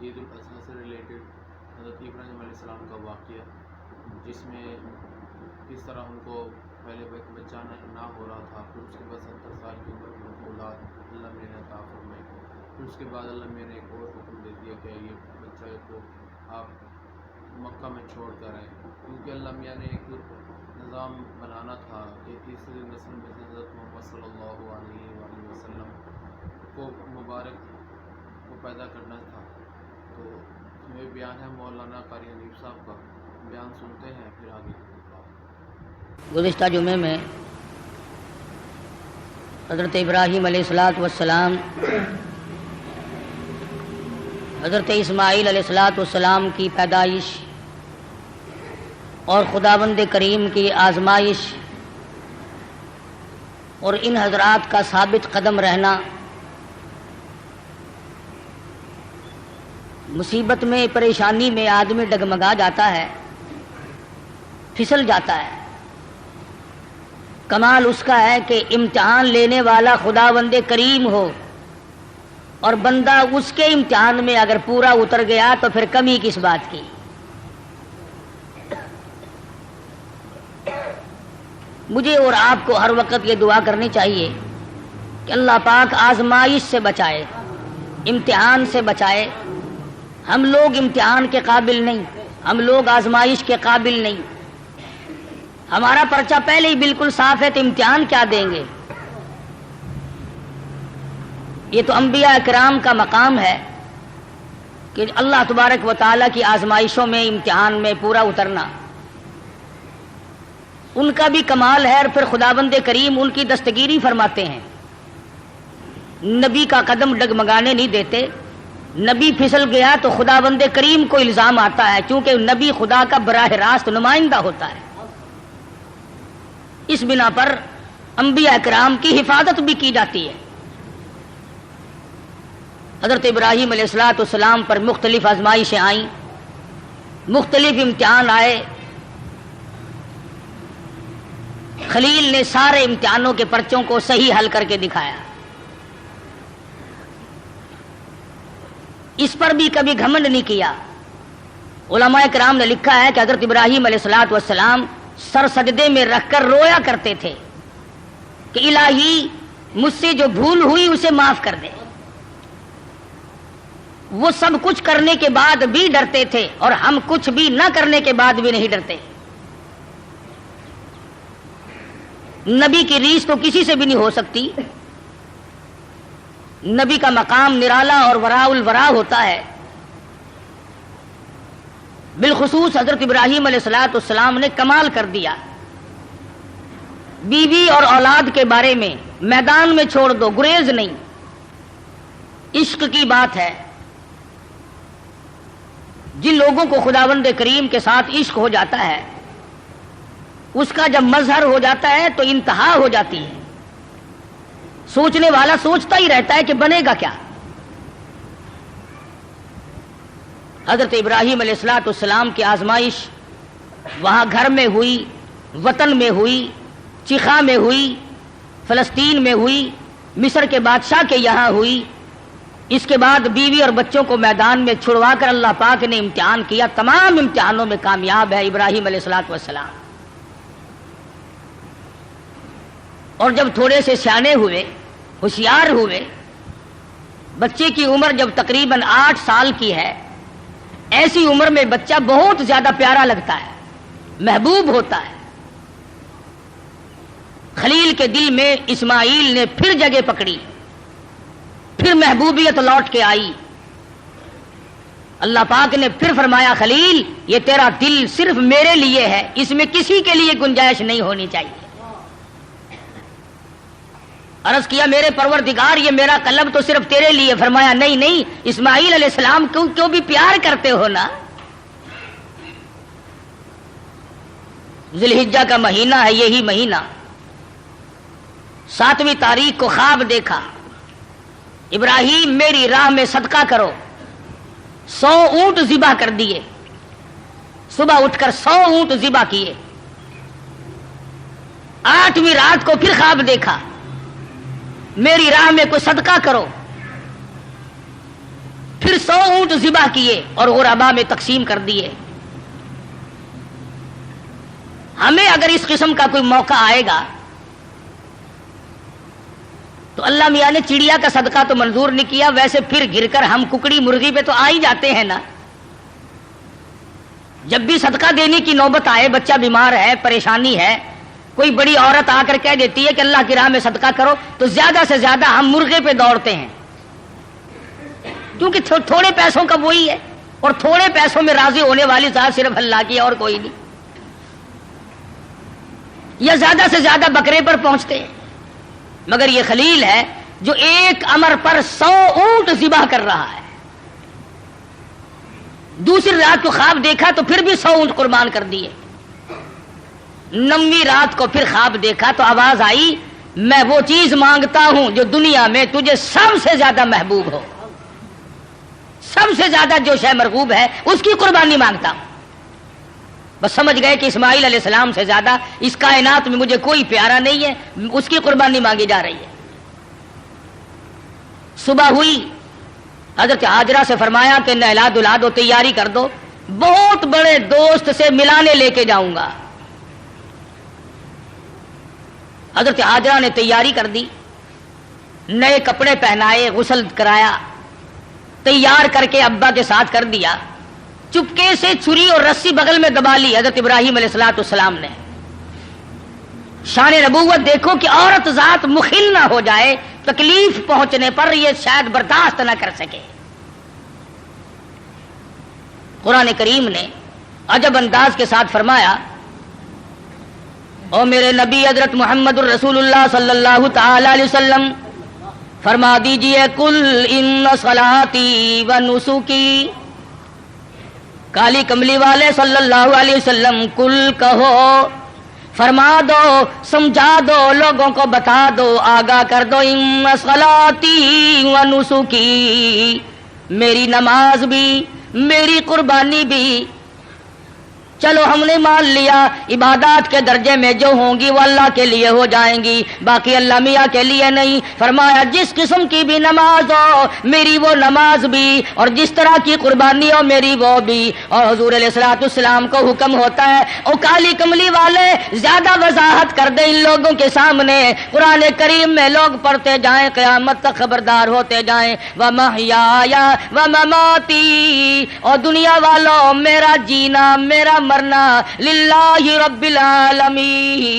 عید الاضحیٰ سے ریلیٹڈ حضرت ابراہیم علیہ السلام کا واقعہ، جس میں کس طرح ان کو پہلے بچہ نہ ہو رہا تھا، پھر اس کے بعد 70 سال کی عمر میں ان کو اولاد اللہ میاں نے عطا فرمائی، پھر اس کے بعد اللہ میاں نے ایک اور حکم دے دیا کہ یہ بچہ کو آپ مکہ میں چھوڑ کر آئیں، کیونکہ اللہ میاں نے ایک نظام بنانا تھا کہ تیسری نسل میں سے حضرت محمد صلی اللہ علیہ وآلہ وسلم کو مبارک کو پیدا کرنا تھا۔ تو اس میں بیان ہے مولانا قاری حنیف صاحب کا، بیان سنتے ہیں پھر آگے۔ گزشتہ جمعے میں حضرت ابراہیم علیہ السلام حضرت اسماعیل علیہ السلام کی پیدائش اور خداوند کریم کی آزمائش اور ان حضرات کا ثابت قدم رہنا، مصیبت میں پریشانی میں آدمی ڈگمگا جاتا ہے، پھسل جاتا ہے۔ کمال اس کا ہے کہ امتحان لینے والا خداوند کریم ہو اور بندہ اس کے امتحان میں اگر پورا اتر گیا تو پھر کمی کس بات کی۔ مجھے اور آپ کو ہر وقت یہ دعا کرنی چاہیے کہ اللہ پاک آزمائش سے بچائے، امتحان سے بچائے۔ ہم لوگ امتحان کے قابل نہیں، ہم لوگ آزمائش کے قابل نہیں۔ ہمارا پرچہ پہلے ہی بالکل صاف ہے تو امتحان کیا دیں گے؟ یہ تو انبیاء کرام کا مقام ہے کہ اللہ تبارک و تعالیٰ کی آزمائشوں میں، امتحان میں پورا اترنا ان کا بھی کمال ہے، اور پھر خداوند کریم ان کی دستگیری فرماتے ہیں، نبی کا قدم ڈگمگانے نہیں دیتے۔ نبی پھسل گیا تو خداوند کریم کو الزام آتا ہے، چونکہ نبی خدا کا براہ راست نمائندہ ہوتا ہے۔ اس بنا پر انبیاء کرام کی حفاظت بھی کی جاتی ہے۔ حضرت ابراہیم علیہ السلام پر مختلف آزمائشیں آئیں، مختلف امتحان آئے۔ خلیل نے سارے امتحانوں کے پرچوں کو صحیح حل کر کے دکھایا۔ اس پر بھی کبھی گھمنڈ نہیں کیا۔ علماء کرام نے لکھا ہے کہ حضرت ابراہیم علیہ السلام سر سجدے میں رکھ کر رویا کرتے تھے کہ الہی مجھ سے جو بھول ہوئی اسے معاف کر دے۔ وہ سب کچھ کرنے کے بعد بھی ڈرتے تھے، اور ہم کچھ بھی نہ کرنے کے بعد بھی نہیں ڈرتے۔ نبی کی ریس تو کسی سے بھی نہیں ہو سکتی۔ نبی کا مقام نرالا اور وراء الورا ہوتا ہے۔ بالخصوص حضرت ابراہیم علیہ السلام نے کمال کر دیا۔ بیوی اور اولاد کے بارے میں میدان میں چھوڑ دو، گریز نہیں۔ عشق کی بات ہے۔ جن لوگوں کو خداوند کریم کے ساتھ عشق ہو جاتا ہے، اس کا جب مظہر ہو جاتا ہے تو انتہا ہو جاتی ہے۔ سوچنے والا سوچتا ہی رہتا ہے کہ بنے گا کیا۔ حضرت ابراہیم علیہ السلام کی آزمائش وہاں گھر میں ہوئی، وطن میں ہوئی، چیخا میں ہوئی، فلسطین میں ہوئی، مصر کے بادشاہ کے یہاں ہوئی۔ اس کے بعد بیوی اور بچوں کو میدان میں چھڑوا کر اللہ پاک نے امتحان کیا۔ تمام امتحانوں میں کامیاب ہے ابراہیم علیہ السلام۔ اور جب تھوڑے سے سیانے ہوئے، ہوشیار ہوئے، بچے کی عمر جب تقریباً 8 سال کی ہے، ایسی عمر میں بچہ بہت زیادہ پیارا لگتا ہے، محبوب ہوتا ہے۔ خلیل کے دل میں اسماعیل نے پھر جگہ پکڑی، پھر محبوبیت لوٹ کے آئی۔ اللہ پاک نے پھر فرمایا، خلیل یہ تیرا دل صرف میرے لیے ہے، اس میں کسی کے لیے گنجائش نہیں ہونی چاہیے۔ عرض کیا میرے پروردگار یہ میرا قلب تو صرف تیرے لیے۔ فرمایا نہیں نہیں، اسماعیل علیہ السلام کیوں بھی پیار کرتے ہو نا۔ ذی الحجہ کا مہینہ ہے، یہی مہینہ 7ویں تاریخ کو خواب دیکھا، ابراہیم میری راہ میں صدقہ کرو۔ 100 اونٹ ذبح کر دیے، صبح اٹھ کر 100 اونٹ ذبح کیے۔ 8ویں رات کو پھر خواب دیکھا، میری راہ میں کوئی صدقہ کرو۔ پھر 100 اونٹ ذبح کیے اور غربا میں تقسیم کر دیے. ہمیں اگر اس قسم کا کوئی موقع آئے گا تو اللہ میاں نے چڑیا کا صدقہ تو منظور نہیں کیا، ویسے پھر گر کر ہم ککڑی مرغی پہ تو آ ہی جاتے ہیں نا. جب بھی صدقہ دینے کی نوبت آئے، بچہ بیمار ہے، پریشانی ہے، کوئی بڑی عورت آ کر کہہ دیتی ہے کہ اللہ کی راہ میں صدقہ کرو، تو زیادہ سے زیادہ ہم مرغے پہ دوڑتے ہیں، کیونکہ تھوڑے پیسوں کا وہی ہے، اور تھوڑے پیسوں میں راضی ہونے والی ذات صرف اللہ کی اور کوئی نہیں. یا زیادہ سے زیادہ بکرے پر پہنچتے ہیں. مگر یہ خلیل ہے جو ایک امر پر 100 اونٹ ذبح کر رہا ہے. دوسری رات کو خواب دیکھا تو پھر بھی 100 اونٹ قربان کر دیے. 9ویں رات کو پھر خواب دیکھا تو آواز آئی، میں وہ چیز مانگتا ہوں جو دنیا میں تجھے سب سے زیادہ محبوب ہو، سب سے زیادہ جو شے مرغوب ہے اس کی قربانی مانگتا ہوں. بس سمجھ گئے کہ اسماعیل علیہ السلام سے زیادہ اس کائنات میں مجھے کوئی پیارا نہیں ہے، اس کی قربانی مانگی جا رہی ہے. صبح ہوئی، حضرت ہاجرہ سے فرمایا کہ نہلا دھلا دو، تیاری کر دو، بہت بڑے دوست سے ملانے لے کے جاؤں گا. حضرت ہاجرہ نے تیاری کر دی، نئے کپڑے پہنائے، غسل کرایا، تیار کر کے ابا کے ساتھ کر دیا. چپکے سے چھری اور رسی بغل میں دبا لی حضرت ابراہیم علیہ السلام نے. شان نبوت دیکھو کہ عورت ذات مخل نہ ہو جائے، تکلیف پہنچنے پر یہ شاید برداشت نہ کر سکے. قرآن کریم نے عجب انداز کے ساتھ فرمایا، او میرے نبی حضرت محمد الرسول اللہ صلی اللہ تعالی علیہ وسلم فرما دیجئے، کل ان صلاتی و نسکی، کالی کملی والے صلی اللہ علیہ وسلم کل کہو، فرما دو، سمجھا دو، لوگوں کو بتا دو، آگاہ کر دو، ان صلاتی و نسکی، میری نماز بھی، میری قربانی بھی. چلو ہم نے مان لیا عبادات کے درجے میں جو ہوں گی وہ اللہ کے لیے ہو جائیں گی، باقی اللہ میاں کے لیے نہیں. فرمایا جس قسم کی بھی نماز ہو میری وہ نماز بھی، اور جس طرح کی قربانی ہو میری وہ بھی. اور حضور علیہ الصلوۃ والسلام کو حکم ہوتا ہے، او کالی کملی والے زیادہ وضاحت کر دیں ان لوگوں کے سامنے، قرآن کریم میں لوگ پڑھتے جائیں، قیامت تک خبردار ہوتے جائیں. وَمَحْيَايَ وَمَمَاتِي، اور دنیا والوں میرا جینا میرا مرنا للہ رب العالمین،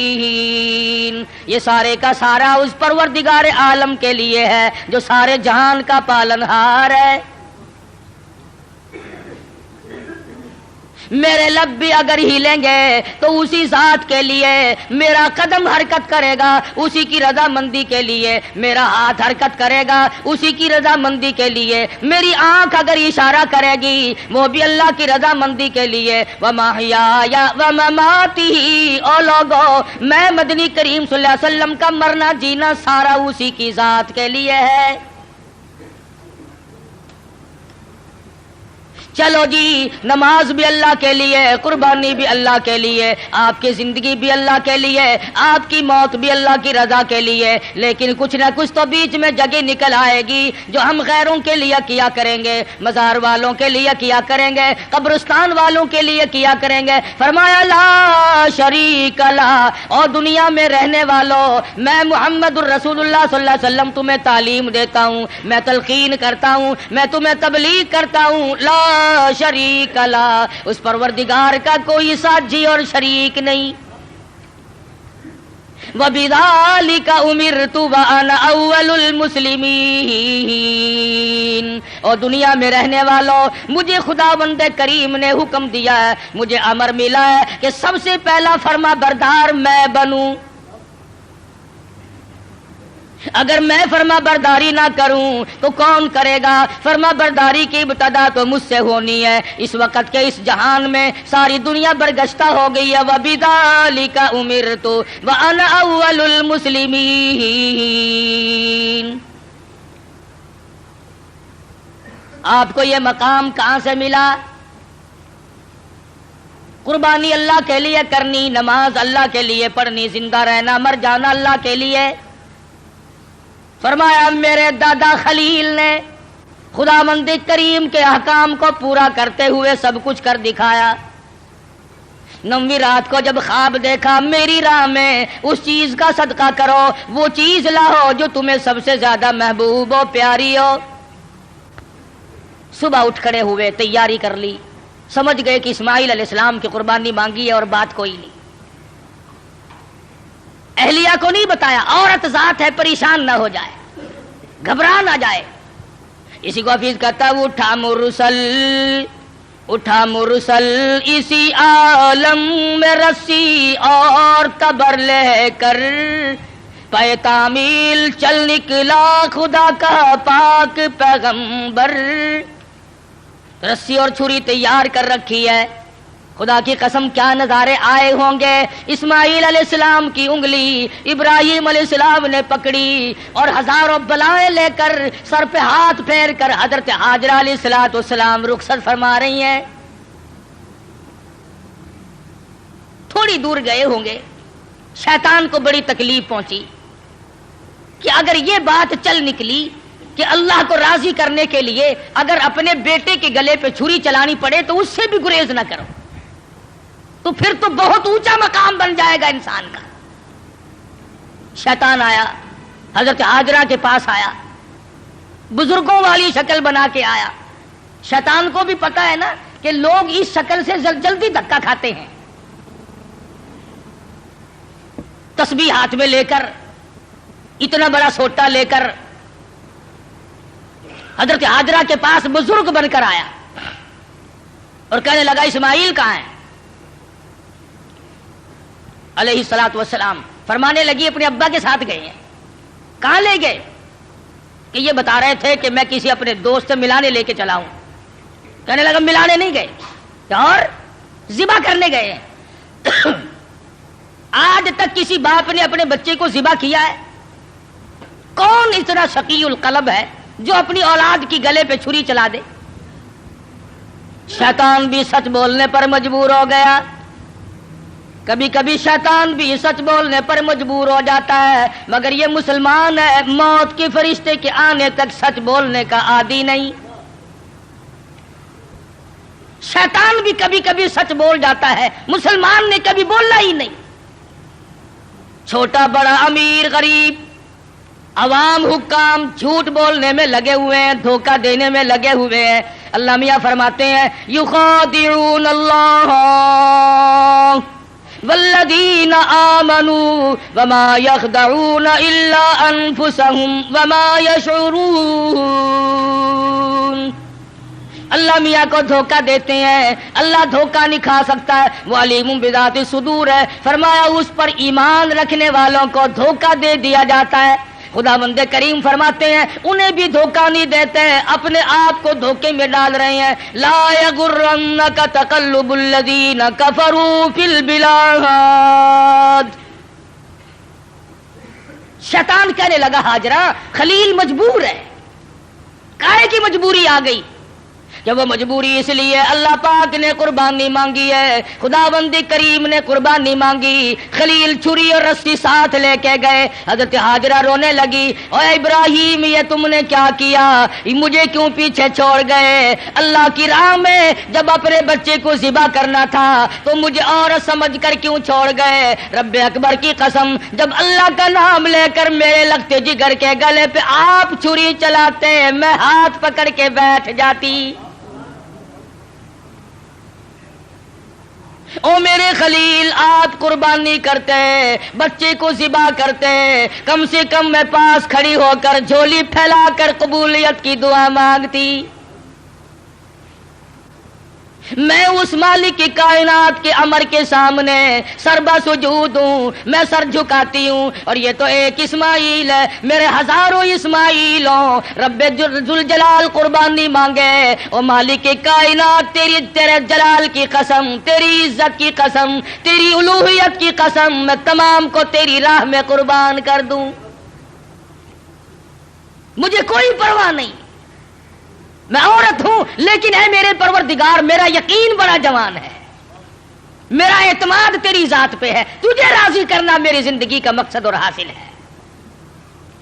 یہ سارے کا سارا اس پروردگار عالم کے لیے ہے جو سارے جہان کا پالنہار ہے. میرے لب بھی اگر ہلیں گے تو اسی ذات کے لیے، میرا قدم حرکت کرے گا اسی کی رضا مندی کے لیے، میرا ہاتھ حرکت کرے گا اسی کی رضا مندی کے لیے، میری آنکھ اگر اشارہ کرے گی وہ بھی اللہ کی رضا مندی کے لیے. وَمَحْيَايَ وَمَمَاتِهِ، او لوگو میں مدنی کریم صلی اللہ علیہ وسلم کا مرنا جینا سارا اسی کی ذات کے لیے ہے. چلو جی، نماز بھی اللہ کے لیے، قربانی بھی اللہ کے لیے، آپ کی زندگی بھی اللہ کے لیے، آپ کی موت بھی اللہ کی رضا کے لیے. لیکن کچھ نہ کچھ تو بیچ میں جگہ نکل آئے گی جو ہم غیروں کے لیے کیا کریں گے، مزار والوں کے لیے کیا کریں گے، قبرستان والوں کے لیے کیا کریں گے. فرمایا لا شریک لا، اور دنیا میں رہنے والوں میں محمد الرسول اللہ صلی اللہ علیہ وسلم تمہیں تعلیم دیتا ہوں، میں تلقین کرتا ہوں، میں تمہیں تبلیغ کرتا ہوں. لا شریک لا، اس پروردگار کا کوئی ساتھی اور شریک نہیں. وَبِذَلِكَ أُمِرْتُ وَأَنَا أَوَّلُ الْمُسْلِمِينَ، اور دنیا میں رہنے والوں مجھے خداوند کریم نے حکم دیا ہے، مجھے امر ملا ہے کہ سب سے پہلا فرما بردار میں بنوں. اگر میں فرما برداری نہ کروں تو کون کرے گا؟ فرما برداری کی ابتدا تو مجھ سے ہونی ہے. اس وقت کے اس جہان میں ساری دنیا برگشتہ ہو گئی ہے. وَبِذَلِكَ أُمِرْتُ وَأَنَا أَوَّلُ الْمُسْلِمِينَ. آپ کو یہ مقام کہاں سے ملا؟ قربانی اللہ کے لیے کرنی، نماز اللہ کے لیے پڑھنی، زندہ رہنا مر جانا اللہ کے لیے. فرمایا میرے دادا خلیل نے خداوند کریم کے احکام کو پورا کرتے ہوئے سب کچھ کر دکھایا. 9ویں رات کو جب خواب دیکھا میری راہ میں اس چیز کا صدقہ کرو، وہ چیز لاؤ جو تمہیں سب سے زیادہ محبوب ہو، پیاری ہو. صبح اٹھ کھڑے ہوئے، تیاری کر لی، سمجھ گئے کہ اسماعیل علیہ السلام کی قربانی مانگی ہے اور بات کوئی نہیں. اہلیہ کو نہیں بتایا، عورت ذات ہے، پریشان نہ ہو جائے، گھبرا نہ جائے. اسی کو حفیظ کہتا ہے اٹھا مرسل اسی عالم میں رسی اور تبر لے کر پے تعمیل چل نکلا خدا کا پاک پیغمبر. رسی اور چھری تیار کر رکھی ہے. خدا کی قسم کیا نظارے آئے ہوں گے. اسماعیل علیہ السلام کی انگلی ابراہیم علیہ السلام نے پکڑی اور ہزاروں بلائیں لے کر سر پہ ہاتھ پھیر کر حضرت ہاجرہ علیہ السلام رخصت فرما رہی ہیں. تھوڑی دور گئے ہوں گے، شیطان کو بڑی تکلیف پہنچی کہ اگر یہ بات چل نکلی کہ اللہ کو راضی کرنے کے لیے اگر اپنے بیٹے کے گلے پہ چھری چلانی پڑے تو اس سے بھی گریز نہ کرو، تو پھر تو بہت اونچا مقام بن جائے گا انسان کا. شیطان آیا، حضرت ہاجرہ کے پاس آیا، بزرگوں والی شکل بنا کے آیا. شیطان کو بھی پتا ہے نا کہ لوگ اس شکل سے جلدی دھکا کھاتے ہیں. تسبیح ہاتھ میں لے کر، اتنا بڑا سوٹا لے کر حضرت ہاجرہ کے پاس بزرگ بن کر آیا اور کہنے لگا اسماعیل کہاں ہے علیہ الصلوۃ والسلام. فرمانے لگی اپنے ابا کے ساتھ گئے ہیں. کہاں لے گئے؟ کہ یہ بتا رہے تھے کہ میں کسی اپنے دوست سے ملانے لے کے چلا ہوں. کہنے لگا ملانے نہیں گئے اور ذبح کرنے گئے ہیں. آج تک کسی باپ نے اپنے بچے کو ذبح کیا ہے؟ کون اتنا شقی القلب ہے جو اپنی اولاد کی گلے پہ چھری چلا دے؟ شیطان بھی سچ بولنے پر مجبور ہو گیا. کبھی کبھی شیطان بھی سچ بولنے پر مجبور ہو جاتا ہے، مگر یہ مسلمان ہے، موت کے فرشتے کے آنے تک سچ بولنے کا عادی نہیں. شیطان بھی کبھی کبھی سچ بول جاتا ہے، مسلمان نے کبھی بولنا ہی نہیں. چھوٹا بڑا امیر غریب عوام حکام جھوٹ بولنے میں لگے ہوئے ہیں، دھوکہ دینے میں لگے ہوئے ہیں. اللہ میاں فرماتے ہیں یخادعون اللہ والذین آمنوا وما یخدعون الا انفسهم وما یشعرون. اللہ میاں کو دھوکہ دیتے ہیں، اللہ دھوکہ نہیں کھا سکتا ہے، وہ علیم بذات الصدور ہے. فرمایا اس پر ایمان رکھنے والوں کو دھوکہ دے دیا جاتا ہے. خداوند کریم فرماتے ہیں انہیں بھی دھوکہ نہیں دیتے ہیں، اپنے آپ کو دھوکے میں ڈال رہے ہیں. لا یغرنک تقلب الذین کفروا فی البلاد. شیطان کہنے لگا ہاجرہ خلیل مجبور ہے. کائے کی مجبوری آ گئی؟ کہ وہ مجبوری اس لیے اللہ پاک نے قربانی مانگی ہے، خداوند کریم نے قربانی مانگی. خلیل چھری اور رسی ساتھ لے کے گئے. حضرت ہاجرہ رونے لگی، اے ابراہیم یہ تم نے کیا کیا؟ مجھے کیوں پیچھے چھوڑ گئے؟ اللہ کی راہ میں جب اپنے بچے کو ذبح کرنا تھا تو مجھے عورت سمجھ کر کیوں چھوڑ گئے؟ رب اکبر کی قسم جب اللہ کا نام لے کر میرے لگتے جگر کے گلے پہ آپ چھری چلاتے میں ہاتھ پکڑ کے بیٹھ جاتی. او میرے خلیل آپ قربانی کرتے، بچے کو ذبح کرتے، کم سے کم میں پاس کھڑی ہو کر جھولی پھیلا کر قبولیت کی دعا مانگتی. میں اس مالک کی کائنات کے امر کے سامنے سربا سجود ہوں، میں سر جھکاتی ہوں. اور یہ تو ایک اسماعیل ہے، میرے ہزاروں اسماعیل ہوں. رب ذوالجلال قربانی مانگے. او مالک کی کائنات تیرے جلال کی قسم، تیری عزت کی قسم، تیری الوہیت کی قسم، میں تمام کو تیری راہ میں قربان کر دوں. مجھے کوئی پرواہ نہیں، میں عورت ہوں لیکن ہے میرے پروردگار میرا یقین بڑا جوان ہے، میرا اعتماد تیری ذات پہ ہے، تجھے راضی کرنا میری زندگی کا مقصد اور حاصل ہے.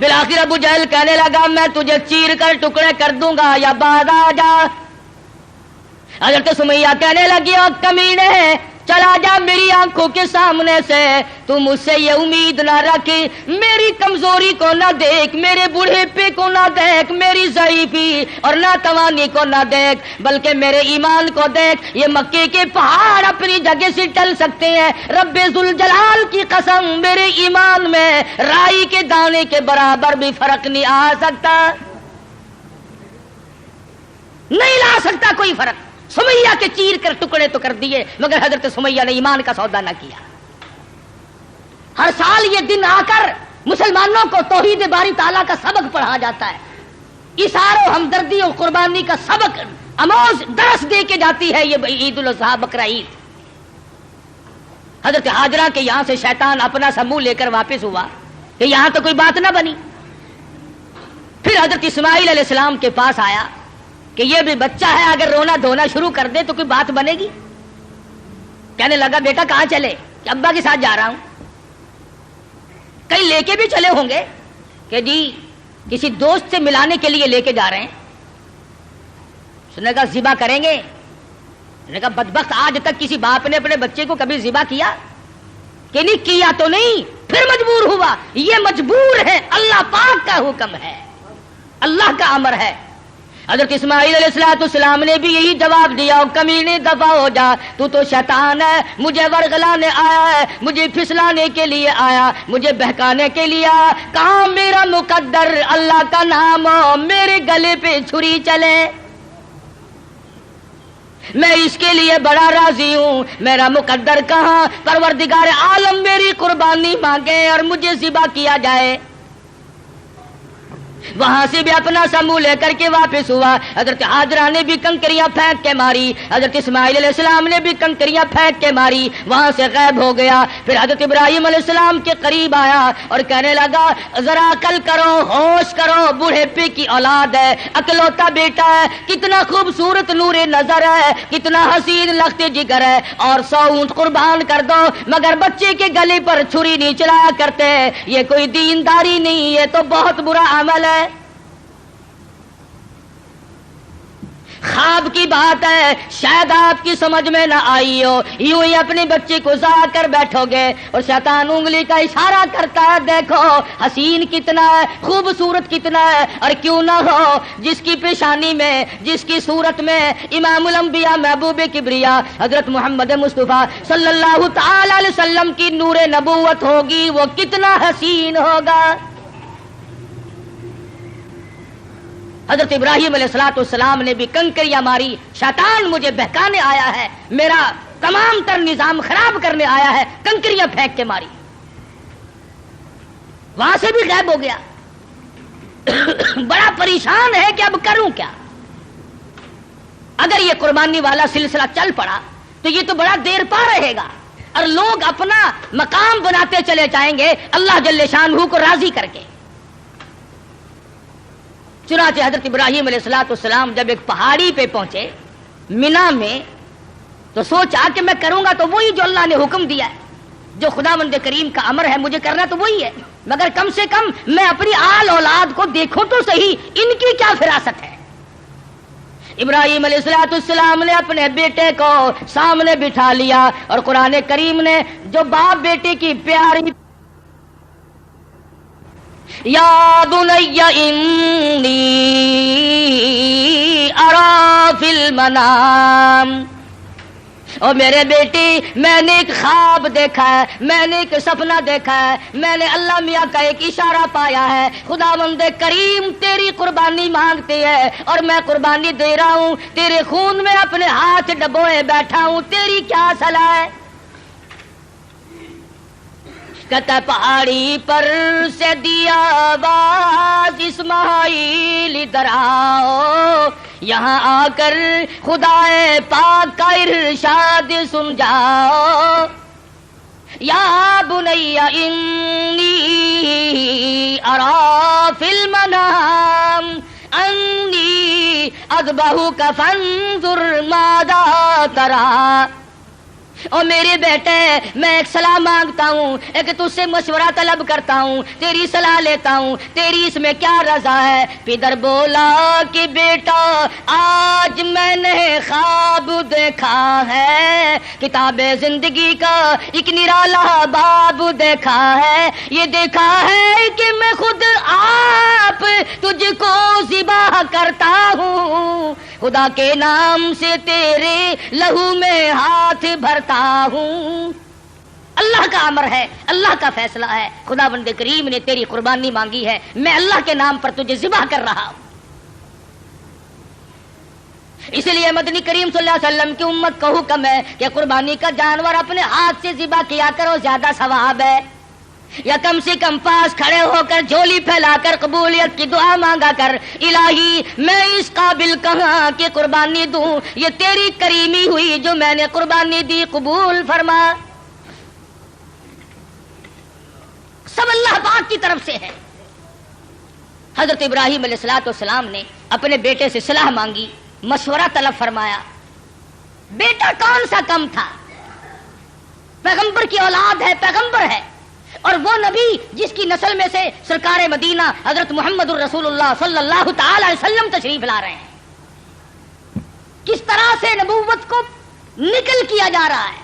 بالآخر ابو جہل کہنے لگا میں تجھے چیر کر ٹکڑے کر دوں گا یا باز آ جا. حضرت سمیہ کہنے لگی او کمینے چلا جا میری آنکھوں کے سامنے سے, تو مجھ سے یہ امید نہ رکھ, میری کمزوری کو نہ دیکھ, میرے بوڑھے کو نہ دیکھ, میری ضعیفی اور ناتوانی کو نہ دیکھ, بلکہ میرے ایمان کو دیکھ. یہ مکے کے پہاڑ اپنی جگہ سے ٹل سکتے ہیں, رب ذوالجلال کی قسم میرے ایمان میں رائی کے دانے کے برابر بھی فرق نہیں آ سکتا, نہیں لا سکتا کوئی فرق. سمیہ کے چیر کر ٹکڑے تو کر دیے, مگر حضرت سمیہ نے ایمان کا سودا نہ کیا. ہر سال یہ دن آ کر مسلمانوں کو توحید باری تعالیٰ کا سبق پڑھا جاتا ہے, ایثار و ہمدردی اور قربانی کا سبق آموز درس دے کے جاتی ہے یہ عید الاضحیٰ بقرہ عید. حضرت ہاجرہ کے یہاں سے شیطان اپنا سا منہ لے کر واپس ہوا کہ یہاں تو کوئی بات نہ بنی. پھر حضرت اسماعیل علیہ السلام کے پاس آیا کہ یہ بھی بچہ ہے, اگر رونا دھونا شروع کر دے تو کوئی بات بنے گی. کہنے لگا بیٹا کہاں چلے, کہ ابا کے ساتھ جا رہا ہوں. کہیں لے کے بھی چلے ہوں گے کہ جی کسی دوست سے ملانے کے لیے لے کے جا رہے ہیں. سنے کہا ذبح کریں گے. نے کہا بدبخت آج تک کسی باپ نے اپنے بچے کو کبھی ذبح کیا کہ نہیں کیا تو نہیں, پھر مجبور ہوا. یہ مجبور ہے, اللہ پاک کا حکم ہے, اللہ کا امر ہے. حضرت اسماعیل علیہ السلام نے بھی یہی جواب دیا, کمینے دفع ہو جا, تو شیطان ہے, مجھے ورغلانے آیا ہے, مجھے پھسلانے کے لیے آیا, مجھے بہکانے کے لیے آیا. کہاں میرا مقدر اللہ کا نام ہو میرے گلے پہ چھری چلے, میں اس کے لیے بڑا راضی ہوں. میرا مقدر کہاں, پروردگار عالم میری قربانی مانگے اور مجھے ذبح کیا جائے. وہاں سے بھی اپنا سمو لے کر کے واپس ہوا. حضرت ہاجرہ نے بھی کنکریاں پھینک کے ماری, حضرت اسماعیل علیہ السلام نے بھی کنکریاں پھینک کے ماری, وہاں سے غائب ہو گیا. پھر حضرت ابراہیم علیہ السلام کے قریب آیا اور کہنے لگا ذرا عقل کرو, ہوش کرو, بوڑھے پے کی اولاد ہے, اکلوتا بیٹا ہے, کتنا خوبصورت نور نظر ہے, کتنا حسین لخت جگر ہے, اور 100 اونٹ قربان کر دو, مگر بچے کے گلے پر چھری نہیں چلایا کرتے. یہ کوئی دینداری نہیں, یہ تو بہت برا عمل ہے. خواب کی بات ہے, شاید آپ کی سمجھ میں نہ آئی ہو, یوں ہی اپنے بچے کو ضائع کر بیٹھو گے اور شیطان انگلی کا اشارہ کرتا ہے, دیکھو حسین کتنا ہے, خوبصورت کتنا ہے, اور کیوں نہ ہو جس کی پیشانی میں, جس کی صورت میں امام الانبیاء محبوب کبریا حضرت محمد مصطفیٰ صلی اللہ تعالی علیہ وسلم کی نور نبوت ہوگی, وہ کتنا حسین ہوگا. حضرت ابراہیم علیہ السلام نے بھی کنکریاں ماری, شیطان مجھے بہکانے آیا ہے, میرا تمام تر نظام خراب کرنے آیا ہے, کنکریاں پھینک کے ماری. وہاں سے بھی غائب ہو گیا. بڑا پریشان ہے کہ اب کروں کیا. اگر یہ قربانی والا سلسلہ چل پڑا تو یہ تو بڑا دیر پا رہے گا, اور لوگ اپنا مقام بناتے چلے جائیں گے اللہ جل شانہ کو راضی کر کے. چنانچہ حضرت ابراہیم علیہ السلام جب ایک پہاڑی پہ پہنچے مینا میں, تو سوچا کہ میں کروں گا تو وہی جو اللہ نے حکم دیا ہے, جو خداوند کریم کا امر ہے مجھے کرنا تو وہی ہے, مگر کم سے کم میں اپنی آل اولاد کو دیکھوں تو صحیح, ان کی کیا فراست ہے. ابراہیم علیہ السلام نے اپنے بیٹے کو سامنے بٹھا لیا, اور قرآن کریم نے جو باپ بیٹے کی پیاری یا بنی انی ارا فی المنام, اور میرے بیٹی میں نے ایک خواب دیکھا ہے, میں نے ایک سپنا دیکھا ہے, میں نے اللہ میاں کا ایک اشارہ پایا ہے, خداوند کریم تیری قربانی مانگتی ہے اور میں قربانی دے رہا ہوں, تیرے خون میں اپنے ہاتھ ڈبوئے بیٹھا ہوں, تیری کیا صلاح ہے. کہتا پہاڑی پر سے دیا آواز اسماعیل ادھر آؤ, یہاں آ کر خدائے پاک کا ارشاد سن جاؤ. یا بنی انی ارا فی المنام انی اذبحک فانظر ماذا تری. اور میرے بیٹے میں ایک صلاح مانگتا ہوں، ایک تجھ سے مشورہ طلب کرتا ہوں، تیری صلاح لیتا ہوں، تیری اس میں کیا رضا ہے؟ پدر بولا کہ بیٹا آج میں نے خواب دیکھا ہے، کتاب زندگی کا ایک نرالا باب دیکھا ہے، یہ دیکھا ہے کہ میں خود آپ تجھ کو ذبح کرتا ہوں، خدا کے نام سے تیرے لہو میں ہاتھ بھرتا ہوں۔ اللہ کا امر ہے، اللہ کا فیصلہ ہے، خدا بند کریم نے تیری قربانی مانگی ہے، میں اللہ کے نام پر تجھے ذبح کر رہا ہوں۔ اس لیے مدنی کریم صلی اللہ علیہ وسلم کی امت کو حکم ہے کہ قربانی کا جانور اپنے ہاتھ سے ذبح کیا کرو، زیادہ ثواب ہے، یا کم سے کم پاس کھڑے ہو کر جھولی پھیلا کر قبولیت کی دعا مانگا کر، الہی میں اس قابل کہاں کہ قربانی دوں، یہ تیری کریمی ہوئی جو میں نے قربانی دی، قبول فرما۔ سب اللہ پاک کی طرف سے ہے۔ حضرت ابراہیم علیہ السلام نے اپنے بیٹے سے صلاح مانگی، مشورہ طلب فرمایا۔ بیٹا کون سا کم تھا؟ پیغمبر کی اولاد ہے، پیغمبر ہے، اور وہ نبی جس کی نسل میں سے سرکار مدینہ حضرت محمد الرسول اللہ صلی اللہ تعالی علیہ وسلم تشریف لا رہے ہیں۔ کس طرح سے نبوت کو نکل کیا جا رہا ہے،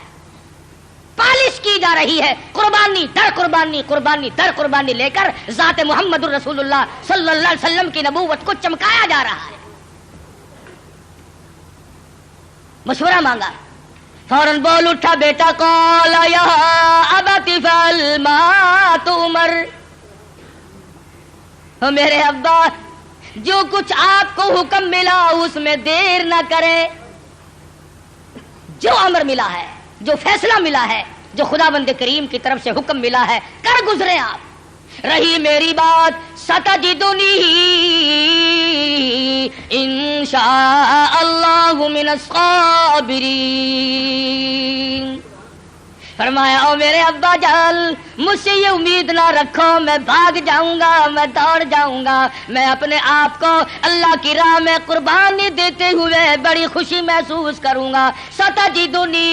پالش کی جا رہی ہے، قربانی در قربانی، قربانی در قربانی لے کر ذات محمد الرسول اللہ صلی اللہ علیہ وسلم کی نبوت کو چمکایا جا رہا ہے۔ مشورہ مانگا، فوراً بول اٹھا بیٹا، قال یا ابت فعل ما تؤمر، میرے ابا جو کچھ آپ کو حکم ملا اس میں دیر نہ کرے، جو امر ملا ہے، جو فیصلہ ملا ہے، جو خدا بند کریم کی طرف سے حکم ملا ہے کر گزرے آپ۔ رہی میری بات ستجدنی انشاء اللہ من الصابرین، فرمایا او میرے ابا جان مجھ سے یہ امید نہ رکھو میں بھاگ جاؤں گا، میں دوڑ جاؤں گا، میں اپنے آپ کو اللہ کی راہ میں قربانی دیتے ہوئے بڑی خوشی محسوس کروں گا۔ ستجدنی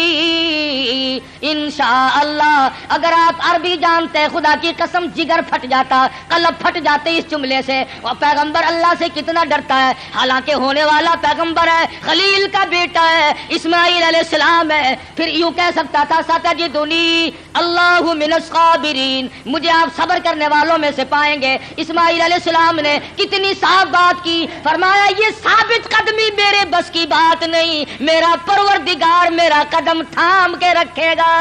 انشاءاللہ، اگر آپ عربی جانتے خدا کی قسم جگر پھٹ جاتا، قلب پھٹ جاتے اس جملے سے۔ اور پیغمبر اللہ سے کتنا ڈرتا ہے، حالانکہ ہونے والا پیغمبر ہے، خلیل کا بیٹا ہے، اسماعیل علیہ السلام ہے، پھر یوں کہہ سکتا تھا ستجدنی اللہ من الصابرین، مجھے آپ صبر کرنے والوں میں سے پائیں گے۔ اسماعیل علیہ السلام نے کتنی صاف بات کی، فرمایا یہ ثابت قدمی میرے بس کی بات نہیں، میرا پروردگار میرا قدم تھام کے رکھے گا۔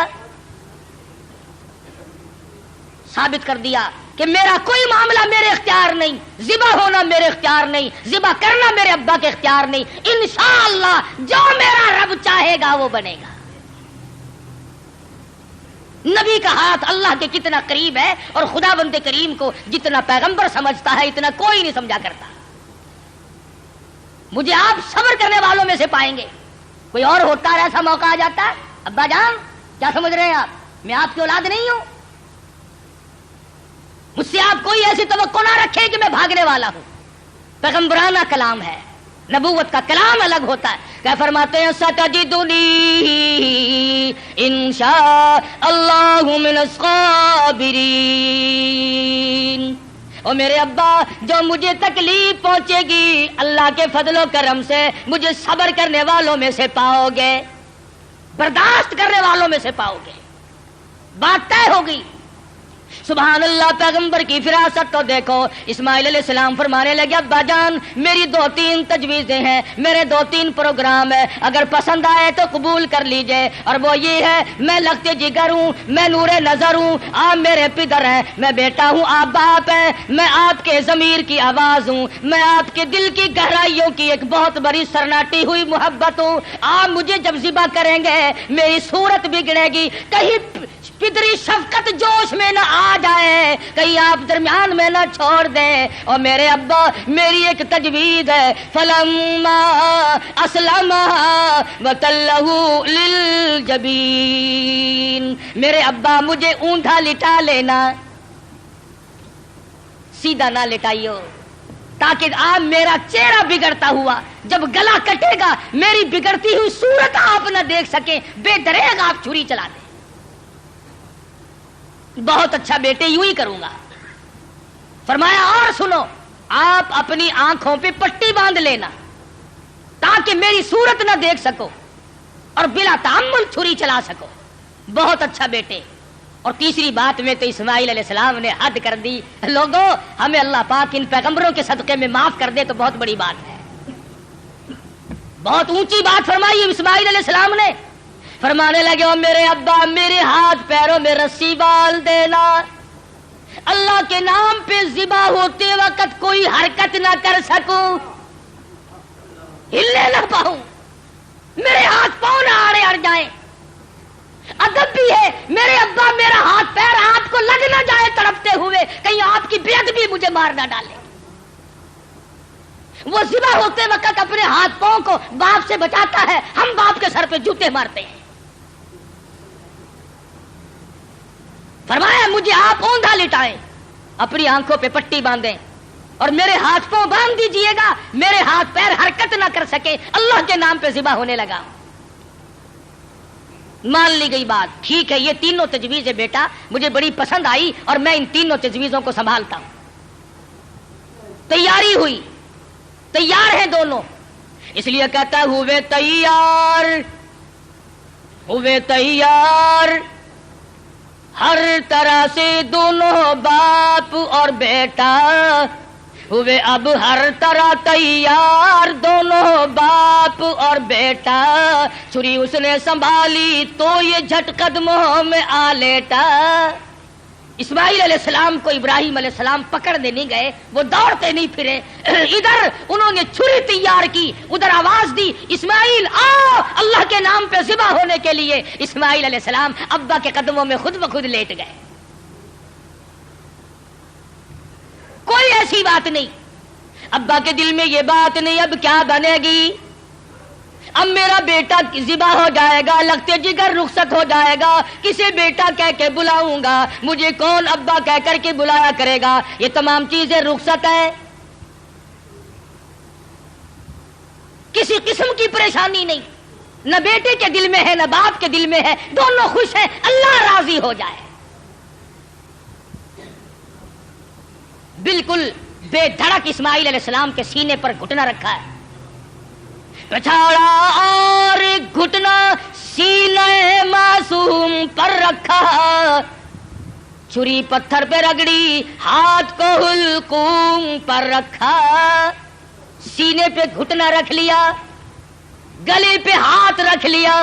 ثابت کر دیا کہ میرا کوئی معاملہ میرے اختیار نہیں، ذبح ہونا میرے اختیار نہیں، ذبح کرنا میرے ابا کے اختیار نہیں، انشاءاللہ جو میرا رب چاہے گا وہ بنے گا۔ نبی کا ہاتھ اللہ کے کتنا قریب ہے، اور خدا بند کریم کو جتنا پیغمبر سمجھتا ہے اتنا کوئی نہیں سمجھا کرتا۔ مجھے آپ صبر کرنے والوں میں سے پائیں گے، کوئی اور ہوتا ہے ایسا موقع آ جاتا ہے۔ ابا جان کیا سمجھ رہے ہیں آپ، میں آپ کی اولاد نہیں ہوں، مجھ سے آپ کوئی ایسی توقع نہ رکھے کہ میں بھاگنے والا ہوں۔ پیغمبرانہ کلام ہے، نبوت کا کلام الگ ہوتا ہے۔ کیا فرماتے ہیں ستجدنی انشاء اللہ من الصابرین، اور میرے ابا جو مجھے تکلیف پہنچے گی اللہ کے فضل و کرم سے مجھے صبر کرنے والوں میں سے پاؤ گے، برداشت کرنے والوں میں سے پاؤ گے۔ بات طے ہوگی۔ سبحان اللہ، پیغمبر کی فراست تو دیکھو۔ اسماعیل علیہ السلام فرمانے لگے ابا جان میری 2-3 تجویزیں ہیں، میرے 2-3 پروگرام ہیں، اگر پسند آئے تو قبول کر لیجئے، اور وہ یہ ہے میں لخت جگر ہوں، میں نور نظر ہوں، آپ میرے پدر ہیں، میں بیٹا ہوں، آپ باپ ہیں، میں آپ کے ضمیر کی آواز ہوں، میں آپ کے دل کی گہرائیوں کی ایک بہت بڑی سرناٹی ہوئی محبت ہوں۔ آپ مجھے جب ذبح کریں گے میری صورت بگڑے گی، کہیں پدری شفقت جوش میں نہ آ جائے، کہیں آپ درمیان میں نہ چھوڑ دیں۔ اور میرے ابا میری ایک تجویز ہے، فلما اسلم وتلہ للجبین، میرے ابا مجھے اونٹا لٹا لینا، سیدھا نہ لٹائیو، تاکہ آپ میرا چہرہ بگڑتا ہوا جب گلا کٹے گا میری بگڑتی ہوئی صورت آپ نہ دیکھ سکیں، بے دریغ آپ چھری چلا دیں۔ بہت اچھا بیٹے، یوں ہی کروں گا۔ فرمایا اور سنو، آپ اپنی آنکھوں پہ پٹی باندھ لینا تاکہ میری صورت نہ دیکھ سکو اور بلا تعمل چھری چلا سکو۔ بہت اچھا بیٹے۔ اور تیسری بات میں تو اسماعیل علیہ السلام نے حد کر دی۔ لوگوں، ہمیں اللہ پاک ان پیغمبروں کے صدقے میں معاف کر دے تو بہت بڑی بات ہے، بہت اونچی بات فرمائی اسماعیل علیہ السلام نے۔ فرمانے لگے او میرے ابا، میرے ہاتھ پیروں میں رسی ڈال دینا، اللہ کے نام پہ ذبح ہوتے وقت کوئی حرکت نہ کر سکوں، ہلنے نہ پاؤں، میرے ہاتھ پاؤں نہ آڑے اڑ جائیں۔ ادب بھی ہے، میرے ابا میرا ہاتھ پیر آپ کو لگ نہ جائے تڑپتے ہوئے، کہیں آپ کی بے ادبی مجھے مار نہ ڈالے۔ وہ ذبح ہوتے وقت اپنے ہاتھ پاؤں کو باپ سے بچاتا ہے، ہم باپ کے سر پہ جوتے مارتے ہیں۔ فرمایا مجھے آپ اوندھا لٹائیں، اپنی آنکھوں پہ پٹی باندھیں اور میرے ہاتھ پاؤں باندھ دیجئے گا، میرے ہاتھ پیر حرکت نہ کر سکے، اللہ کے نام پہ ذبح ہونے لگا۔ مان لی گئی بات، ٹھیک ہے یہ تینوں تجویزیں بیٹا مجھے بڑی پسند آئی اور میں ان تینوں تجویزوں کو سنبھالتا ہوں۔ تیاری ہوئی، تیار ہیں دونوں، اس لیے کہتا ہے ہوئے تیار، ہوئے تیار، ہر طرح سے دونوں باپ اور بیٹا ہوئے اب ہر طرح تیار، دونوں باپ اور بیٹا۔ چھری اس نے سنبھالی تو یہ جھٹ قدموں میں آ لیٹا۔ اسماعیل علیہ السلام کو ابراہیم علیہ السلام پکڑنے نہیں گئے، وہ دوڑتے نہیں پھرے، ادھر انہوں نے چھری تیار کی، ادھر آواز دی اسماعیل آؤ اللہ کے نام پہ ذبح ہونے کے لیے۔ اسماعیل علیہ السلام ابا کے قدموں میں خود بخود لیٹ گئے۔ کوئی ایسی بات نہیں، ابا کے دل میں یہ بات نہیں اب کیا بنے گی، اب میرا بیٹا ذبح ہو جائے گا، لگتے جگر رخصت ہو جائے گا، کسے بیٹا کہہ کے بلاؤں گا، مجھے کون ابا کہہ کر کے بلایا کرے گا، یہ تمام چیزیں رخصت ہے، کسی قسم کی پریشانی نہیں، نہ بیٹے کے دل میں ہے نہ باپ کے دل میں ہے، دونوں خوش ہیں، اللہ راضی ہو جائے۔ بالکل بے دھڑک اسماعیل علیہ السلام کے سینے پر گھٹنا رکھا ہے، پچھاڑا اور گھٹنا سینے معصوم پر رکھا، چھری پتھر پہ رگڑی ہاتھ کو حلقوم پر رکھا، سینے پہ گھٹنا رکھ لیا، گلے پہ ہاتھ رکھ لیا،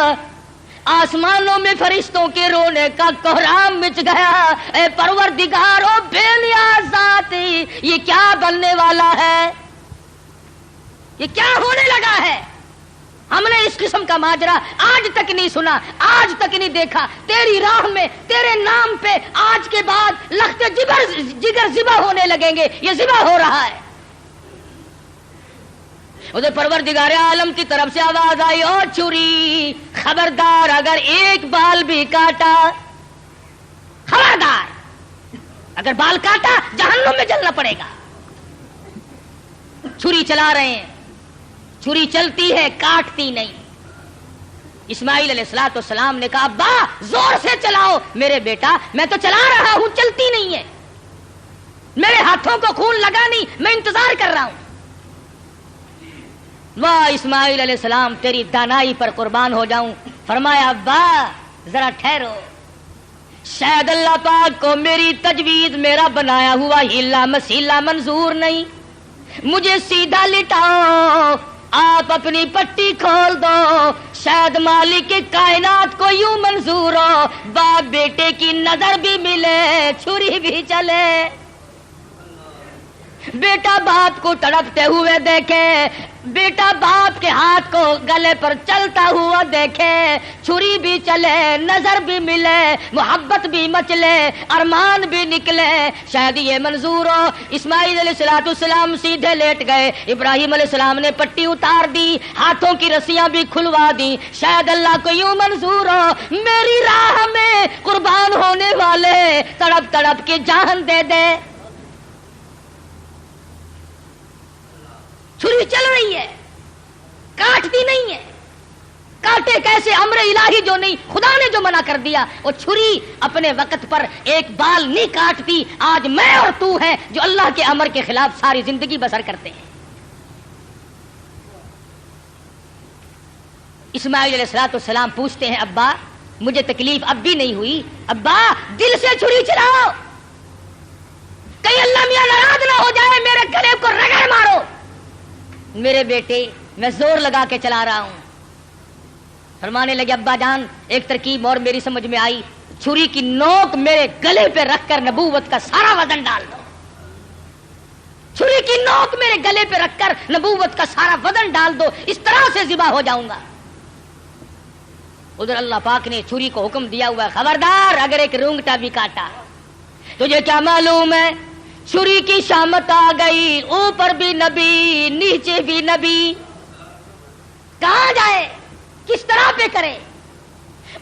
آسمانوں میں فرشتوں کے رونے کا کوہرام مچ گیا۔ اے پروردگار او بے نیاز ذات، یہ کیا بننے والا ہے، یہ کیا ہونے لگا ہے، ہم نے اس قسم کا ماجرا آج تک نہیں سنا، آج تک نہیں دیکھا، تیری راہ میں تیرے نام پہ آج کے بعد لخت جگر ذبح ہونے لگیں گے، یہ ذبح ہو رہا ہے۔ ادھر پروردگار عالم کی طرف سے آواز آئی او چھری خبردار، اگر ایک بال بھی کاٹا، خبردار اگر بال کاٹا جہنم میں جلنا پڑے گا۔ چھری چلا رہے ہیں، چھری چلتی ہے کاٹتی نہیں۔ اسماعیل علیہ السلام نے کہا ابا زور سے چلاؤ، میرے بیٹا میں تو چلا رہا ہوں چلتی نہیں ہے، میرے ہاتھوں کو خون لگا نہیں، میں انتظار کر رہا ہوں۔ واہ اسماعیل علیہ السلام تیری دانائی پر قربان ہو جاؤں۔ فرمایا ابا ذرا ٹھہرو، شاید اللہ پاک کو میری تجویز، میرا بنایا ہوا ہیلا مسیلا منظور نہیں، مجھے سیدھا لٹاؤ، آپ اپنی پٹی کھول دو، شاید مالک کائنات کو یوں منظور ہو، باپ بیٹے کی نظر بھی ملے، چھری بھی چلے، بیٹا باپ کو تڑپتے ہوئے دیکھے، بیٹا باپ کے ہاتھ کو گلے پر چلتا ہوا دیکھے، چھری بھی چلے، نظر بھی ملے، محبت بھی مچلے، ارمان بھی نکلے، شاید یہ منظور ہو۔ اسماعیل علیہ السلام سیدھے لیٹ گئے، ابراہیم علیہ السلام نے پٹی اتار دی، ہاتھوں کی رسیاں بھی کھلوا دی، شاید اللہ کو یوں منظور ہو میری راہ میں قربان ہونے والے تڑپ تڑپ کے جان دے دے۔ ایک ایسے امر الہی جو نہیں، خدا نے جو منع کر دیا، وہ چھری اپنے وقت پر ایک بال نہیں کاٹتی. آج میں اور تو ہیں جو اللہ کے امر کے خلاف ساری زندگی بسر کرتے ہیں. اسماعیل علیہ السلام پوچھتے ہیں ابا مجھے تکلیف اب بھی نہیں ہوئی؟ ابا دل سے چھری چلاؤ، کہیں اللہ میاں ناراض نہ ہو جائے، میرے گلے کو رگڑ مارو. میرے بیٹے میں زور لگا کے چلا رہا ہوں. فرمانے لگے ابا جان ایک ترکیب اور میری سمجھ میں آئی، چھری کی نوک میرے گلے پہ رکھ کر نبوت کا سارا وزن ڈال دو. چھری کی نوک میرے گلے پہ رکھ کر نبوت کا سارا وزن ڈال دو، اس طرح سے ذبح ہو جاؤں گا. ادھر اللہ پاک نے چھری کو حکم دیا ہوا ہے خبردار اگر ایک رونگٹا بھی کاٹا. تجھے کیا معلوم ہے چھری کی شامت آ گئی، اوپر بھی نبی نیچے بھی نبی، کہاں جائے کس طرح پہ کرے؟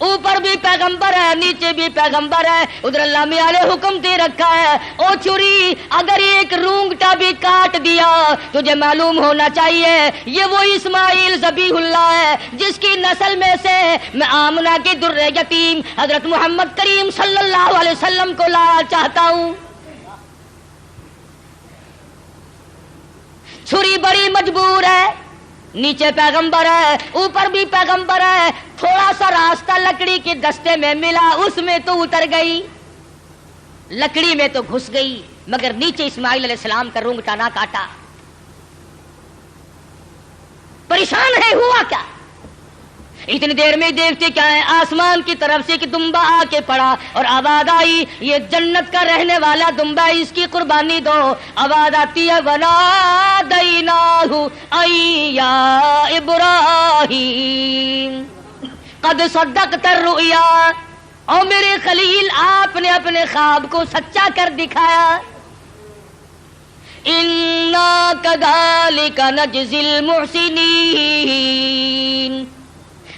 اوپر بھی پیغمبر ہے نیچے بھی پیغمبر ہے. ادھر اللہ میاں نے حکم دے رکھا ہے او چھری اگر ایک رونگٹا بھی کاٹ دیا تجھے معلوم ہونا چاہیے یہ وہ اسماعیل ذبیح اللہ ہے جس کی نسل میں سے میں آمنہ کی در یتیم حضرت محمد کریم صلی اللہ علیہ وسلم کو لانا چاہتا ہوں. چھری بڑی مجبور ہے، نیچے پیغمبر ہے اوپر بھی پیغمبر ہے. تھوڑا سا راستہ لکڑی کے دستے میں ملا، اس میں تو اتر گئی، لکڑی میں تو گھس گئی، مگر نیچے اسماعیل علیہ السلام کا رونگٹا نہ کاٹا. پریشان ہے ہوا کیا؟ اتنی دیر میں دیکھتے کیا ہے آسمان کی طرف سے ایک دمبا آ کے پڑا اور آواز آئی یہ جنت کا رہنے والا دمبا ہے، اس کی قربانی دو. آواز آتی ہے وَنَادَيْنَاهُ أَيْ يَا إِبْرَاهِيمُ قَدْ صَدَّقْتَ الرُّؤْيَا. اور میرے خلیل آپ نے اپنے خواب کو سچا کر دکھایا. إِنَّا كَذَلِكَ نَجْزِي الْمُحْسِنِينَ.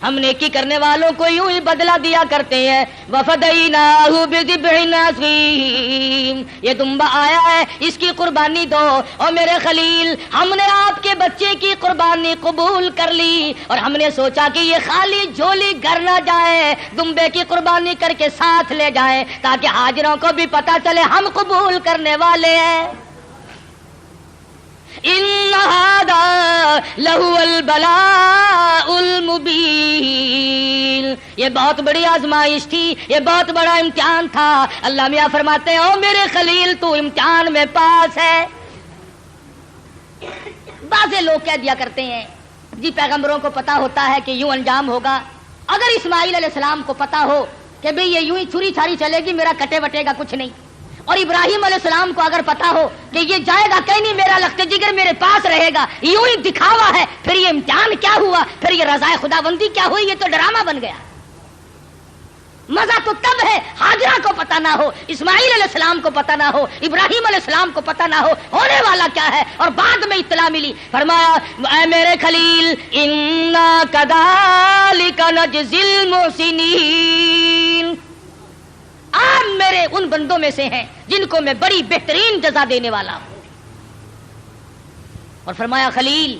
ہم نیکی کرنے والوں کو یوں ہی بدلہ دیا کرتے ہیں. وَفَدَيْنَاهُ بِذِبْحٍ عَظِيمٍ. یہ دمبا آیا ہے اس کی قربانی دو. اور میرے خلیل ہم نے آپ کے بچے کی قربانی قبول کر لی اور ہم نے سوچا کہ یہ خالی جھولی گھر نہ جائے، دمبے کی قربانی کر کے ساتھ لے جائیں تاکہ حاضروں کو بھی پتا چلے ہم قبول کرنے والے ہیں. ان هذا لهو البلاء المبین. یہ بہت بڑی آزمائش تھی، یہ بہت بڑا امتحان تھا. اللہ میاں فرماتے ہیں او میرے خلیل تو امتحان میں پاس ہے. بعض لوگ کہہ دیا کرتے ہیں جی پیغمبروں کو پتا ہوتا ہے کہ یوں انجام ہوگا. اگر اسماعیل علیہ السلام کو پتا ہو کہ بھئی یہ یوں ہی چھری چھاری چلے گی، میرا کٹے وٹے گا کچھ نہیں، اور ابراہیم علیہ السلام کو اگر پتا ہو کہ یہ جائے گا کہیں نہیں، میرا لخت جگر میرے پاس رہے گا، یوں ہی دکھاوا ہے، پھر یہ امتحان کیا ہوا، پھر یہ رضا خداوندی کیا ہوئی؟ یہ تو ڈرامہ بن گیا. مزہ تو تب ہے ہاجرہ کو پتا نہ ہو، اسماعیل علیہ السلام کو پتا نہ ہو، ابراہیم علیہ السلام کو پتا نہ ہو ہونے والا کیا ہے، اور بعد میں اطلاع ملی. فرمایا اے میرے خلیل انا کذالک نجزی المحسنین. آپ میرے ان بندوں میں سے ہیں جن کو میں بڑی بہترین جزا دینے والا ہوں. اور فرمایا خلیل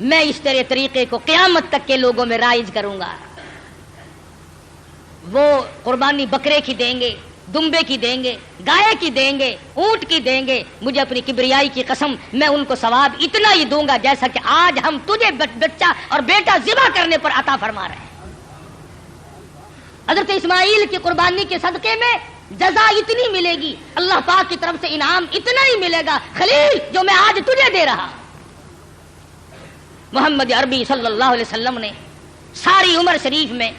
میں اس طرح طریقے کو قیامت تک کے لوگوں میں رائج کروں گا. وہ قربانی بکرے کی دیں گے، دمبے کی دیں گے، گائے کی دیں گے، اونٹ کی دیں گے. مجھے اپنی کبریائی کی قسم میں ان کو ثواب اتنا ہی دوں گا جیسا کہ آج ہم تجھے بچہ اور بیٹا ذبح کرنے پر عطا فرما رہے ہیں. حضرت اسماعیل کی قربانی کے صدقے میں جزا اتنی ملے گی، اللہ پاک کی طرف سے انعام اتنا ہی ملے گا خلیل جو میں آج تجھے دے رہا. محمد عربی صلی اللہ علیہ وسلم نے ساری عمر شریف میں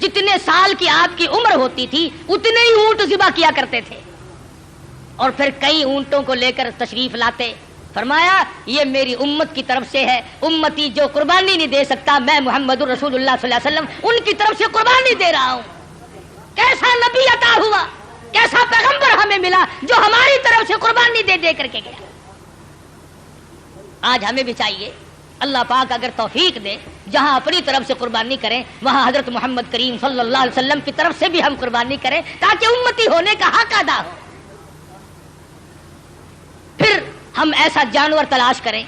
جتنے سال کی آپ کی عمر ہوتی تھی اتنے ہی اونٹ ذبح کیا کرتے تھے اور پھر کئی اونٹوں کو لے کر تشریف لاتے. فرمایا یہ میری امت کی طرف سے ہے، امتی جو قربانی نہیں دے سکتا میں محمد رسول اللہ صلی اللہ علیہ وسلم ان کی طرف سے قربانی دے رہا ہوں. کیسا نبی عطا ہوا، کیسا پیغمبر ہمیں ملا جو ہماری طرف سے قربانی دے دے کر کے گیا. آج ہمیں بھی چاہیے اللہ پاک اگر توفیق دے جہاں اپنی طرف سے قربانی کریں وہاں حضرت محمد کریم صلی اللہ علیہ وسلم کی طرف سے بھی ہم قربانی کریں تاکہ امتی ہونے کا حق ادا ہو. پھر ہم ایسا جانور تلاش کریں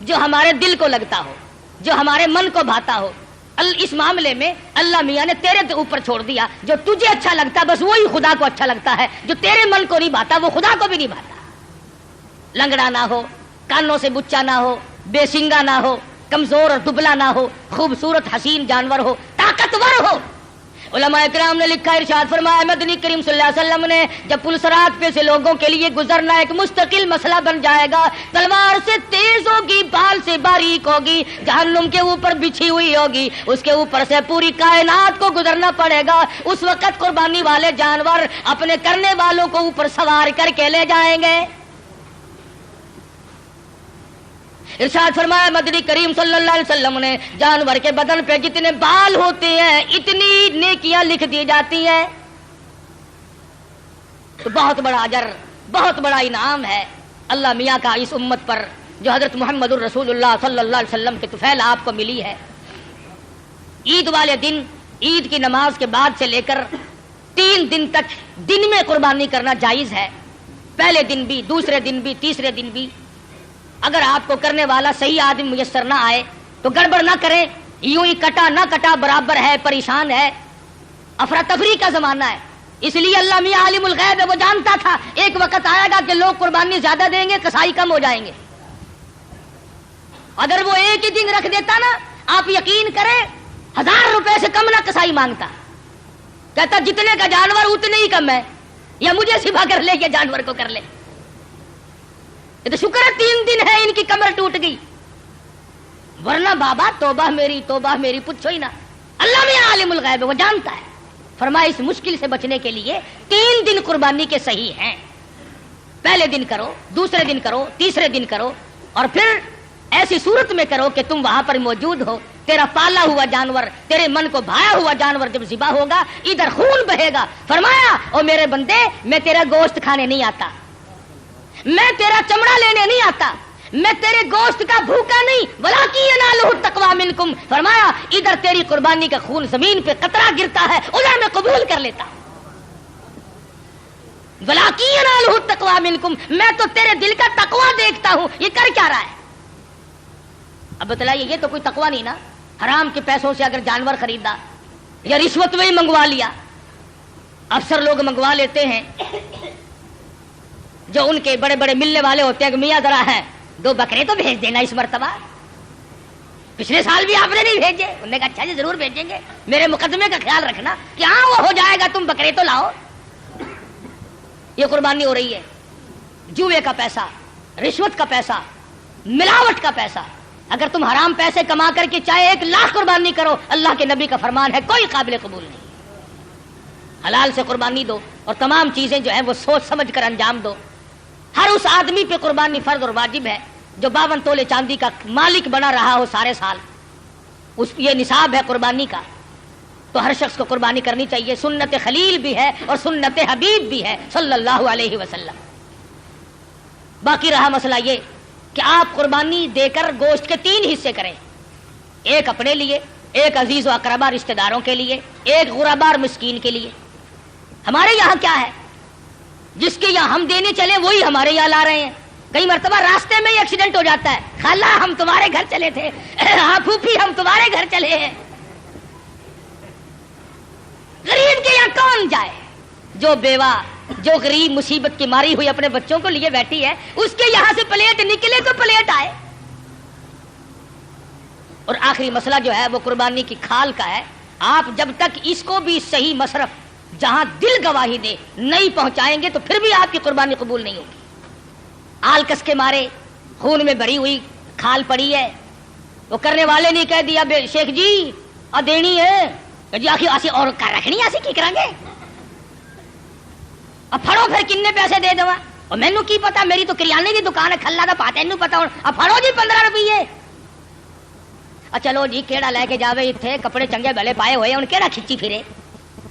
جو ہمارے دل کو لگتا ہو، جو ہمارے من کو بھاتا ہو. اس معاملے میں اللہ میاں نے تیرے اوپر چھوڑ دیا، جو تجھے اچھا لگتا بس وہی خدا کو اچھا لگتا ہے، جو تیرے من کو نہیں بھاتا وہ خدا کو بھی نہیں بھاتا۔ لنگڑا نہ ہو، کانوں سے بچا نہ ہو، بے سنگا نہ ہو، کمزور اور دبلا نہ ہو، خوبصورت حسین جانور ہو، طاقتور ہو۔ علماء کرام نے لکھا، ارشاد فرمایا مدنی کریم صلی اللہ علیہ وسلم نے جب پل صراط پہ سے لوگوں کے لیے گزرنا ایک مستقل مسئلہ بن جائے گا، تلوار سے تیز ہوگی، بال سے باریک ہوگی، جہنم کے اوپر بچھی ہوئی ہوگی، اس کے اوپر سے پوری کائنات کو گزرنا پڑے گا۔ اس وقت قربانی والے جانور اپنے کرنے والوں کو اوپر سوار کر کے لے جائیں گے۔ ارشاد فرمایا مدنی کریم صلی اللہ علیہ وسلم نے جانور کے بدن پہ جتنے بال ہوتے ہیں اتنی نیکیاں لکھ دی جاتی ہیں۔ تو بہت بڑا اجر، بہت بڑا انعام ہے اللہ میاں کا اس امت پر جو حضرت محمد الرسول اللہ صلی اللہ علیہ وسلم کے طفیل آپ کو ملی ہے۔ عید والے دن، عید کی نماز کے بعد سے لے کر 3 دن تک دن میں قربانی کرنا جائز ہے، پہلے دن بھی، دوسرے دن بھی، تیسرے دن بھی۔ اگر آپ کو کرنے والا صحیح آدمی میسر نہ آئے تو گڑبڑ نہ کریں، یوں ہی کٹا نہ کٹا برابر ہے، پریشان ہے، افراتفری کا زمانہ ہے۔ اس لیے اللہ میاں عالم الغیب ہے، وہ جانتا تھا ایک وقت آئے گا کہ لوگ قربانی زیادہ دیں گے، کسائی کم ہو جائیں گے۔ اگر وہ ایک ہی دن رکھ دیتا نا، آپ یقین کریں 1000 روپے سے کم نہ کسائی مانگتا، کہتا جتنے کا جانور اتنے ہی کم ہے، یا مجھے سفا کر لے یا جانور کو کر لے۔ یہ تو شکر ہے 3 دن ہے ان کی کمر ٹوٹ گئی، ورنہ بابا توبہ میری پوچھو ہی نا۔ اللہ میں عالم الغیب ہے، وہ جانتا ہے۔ فرمایا اس مشکل سے بچنے کے لیے 3 دن قربانی کے صحیح ہیں، پہلے دن کرو، دوسرے دن کرو، تیسرے دن کرو، اور پھر ایسی صورت میں کرو کہ تم وہاں پر موجود ہو، تیرا پالا ہوا جانور، تیرے من کو بھایا ہوا جانور جب ذبح ہوگا ادھر خون بہے گا۔ فرمایا او میرے بندے، میں تیرا گوشت کھانے نہیں آتا، میں تیرا چمڑا لینے نہیں آتا، میں تیرے گوشت کا بھوکا نہیں، ولاکی ینالہ التقوی منکم۔ فرمایا ادھر تیری قربانی کا خون زمین پہ قطرہ گرتا ہے، ادھر میں قبول کر لیتا ہوں۔ ولاکی ینالہ التقوی منکم، میں تو تیرے دل کا تقوی دیکھتا ہوں، یہ کر کیا رہا ہے؟ اب بتلائیے، یہ تو کوئی تقوی نہیں نا۔ حرام کے پیسوں سے اگر جانور خریدا یا رشوت میں ہی منگوا لیا، افسر لوگ منگوا لیتے ہیں جو ان کے بڑے بڑے ملنے والے ہوتے ہیں کہ میاں ذرا ہے 2 بکرے تو بھیج دینا اس مرتبہ، پچھلے سال بھی آپ نے نہیں بھیجے۔ انہوں نے کہا اچھا جی ضرور بھیجیں گے، میرے مقدمے کا خیال رکھنا کہ ہاں وہ ہو جائے گا، تم بکرے تو لاؤ۔ یہ قربانی ہو رہی ہے، جوئے کا پیسہ، رشوت کا پیسہ، ملاوٹ کا پیسہ۔ اگر تم حرام پیسے کما کر کے چاہے 1 لاکھ قربانی کرو، اللہ کے نبی کا فرمان ہے کوئی قابل قبول نہیں۔ حلال سے قربانی دو، اور تمام چیزیں جو ہیں وہ سوچ سمجھ کر انجام دو۔ ہر اس آدمی پہ قربانی فرض اور واجب ہے جو 52 تولے چاندی کا مالک بنا رہا ہو سارے سال، اس یہ نصاب ہے قربانی کا، تو ہر شخص کو قربانی کرنی چاہیے۔ سنت خلیل بھی ہے اور سنت حبیب بھی ہے صلی اللہ علیہ وسلم۔ باقی رہا مسئلہ یہ کہ آپ قربانی دے کر گوشت کے 3 حصے کریں، ایک اپنے لیے، ایک عزیز و اقربا رشتہ داروں کے لیے، ایک غربا اور مسکین کے لیے۔ ہمارے یہاں کیا ہے، جس کے یہاں ہم دینے چلے وہی ہمارے یہاں لا رہے ہیں۔ کئی مرتبہ راستے میں ہی ایکسیڈنٹ ہو جاتا ہے، خالہ ہم تمہارے گھر چلے تھے، ہاں پھوپھی ہم تمہارے گھر چلے ہیں۔ غریب کے یہاں کون جائے؟ جو بیوہ، جو غریب مصیبت کی ماری ہوئی اپنے بچوں کو لیے بیٹھی ہے، اس کے یہاں سے پلیٹ نکلے تو پلیٹ آئے۔ اور آخری مسئلہ جو ہے وہ قربانی کی کھال کا ہے۔ آپ جب تک اس کو بھی صحیح مصرف جہاں دل گواہی دے نہیں پہنچائیں گے تو پھر بھی آپ کی قربانی قبول نہیں ہوگی۔ آلکس کے مارے خون میں بھری ہوئی کھال پڑی ہے، وہ کرنے والے نے کہہ دیا شیخ جی دینی ہے جی، آخر اسی اور رکھنی اسی کی کریں گے، اب پھڑو پھر کنے پیسے دے دوا، اور مینوں کی پتا، میری تو کریانے کی دکان ہے، کھلا دا پاتے نوں پتا ہوں، اب پھڑو جی 15 روپیے۔ چلو جی کیڑا لے کے جاوے، اتنے کپڑے چنگے بھلے پائے ہوئے ہوں، کیڑا کھچی پھرے،